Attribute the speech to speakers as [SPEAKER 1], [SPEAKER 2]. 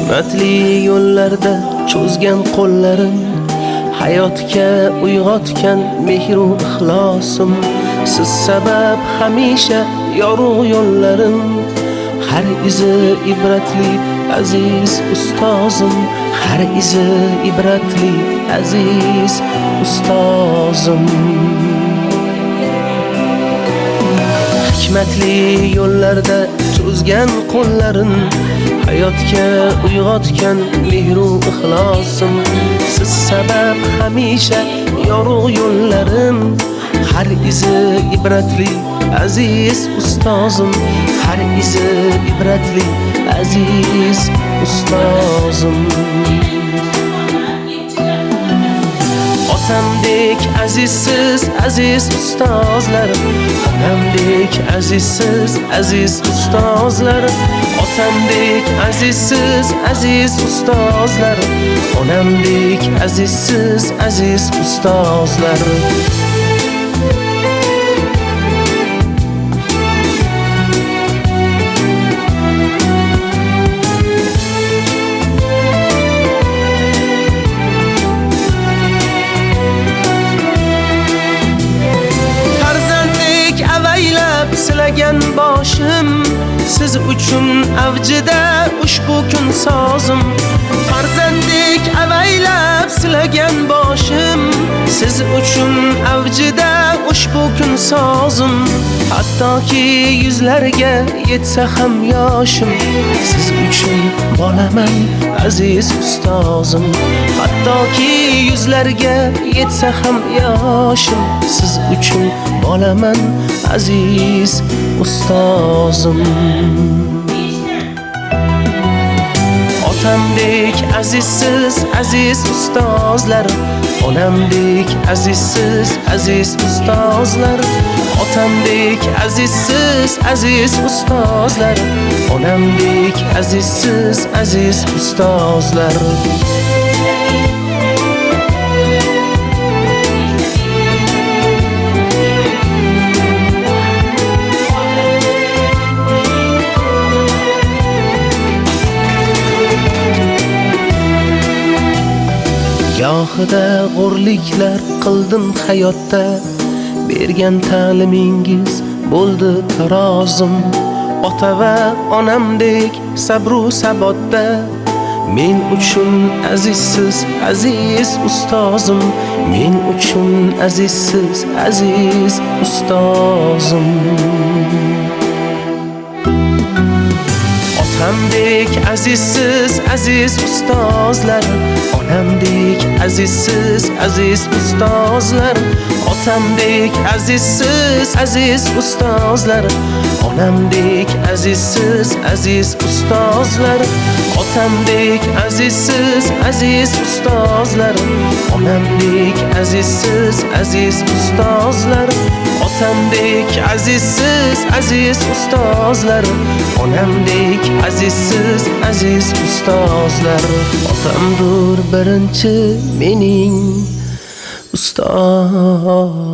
[SPEAKER 1] Hikmatli yo'llarda cho'zgan qo'llarim, hayotga uyg'otgan mehru ixlosim. Siz sabab hamisha yorug' yo'llarim, har izi ibratli aziz ustozim, har izi ibratli aziz ustozim. Hikmatli yo'llarda cho'zgan qo'llarim, hayotga uyg'otgan mehru ixlosim. Siz sabab hamisha yorug' yo'llarim, har izi ibratli aziz ustozim, har izi ibratli aziz ustozim. Otamdek azizsiz aziz ustozlar, onamdek azizsiz aziz ustozlar. Otamdek azizsiz aziz ustozlar, onamdek azizsiz aziz ustozlar. Silagan boshim, siz uchun avjida ushbu kun sozim. Farzanddek avaylab silagan boshim, siz uchun avjida ushbu kun sozim. Hattoki yuzlarga yetsa ham yoshim, siz uchun bolaman aziz ustozim. Hattoki yuzlarga yetsa ham yoshim, siz uchun bolaman aziz ustozim. Otamdek azizsiz aziz ustozlar, onamdek azizsiz aziz ustozlar. Otamdek azizsiz aziz ustozlar, onamdek azizsiz aziz ustozlar. Gohida g'urliklar qildim hayotda, bergan ta'limingiz bo'ldi tarozim. Ota va onamdek sabru sabotda, men uchun azizsiz aziz ustozim, men uchun azizsiz aziz ustozim. Otamdek azizsiz aziz ustozlar, onamdek azizsiz aziz ustozlar. Otamdek azizsiz aziz ustozlar, onamdek azizsiz aziz ustozlar. Otamdek azizsiz aziz ustozlar, onamdek azizsiz aziz ustozlar. Otamdek azizsiz aziz ustozlar, onamdek azizsiz aziz ustozlar. Otamdur birinchi mening ustoz.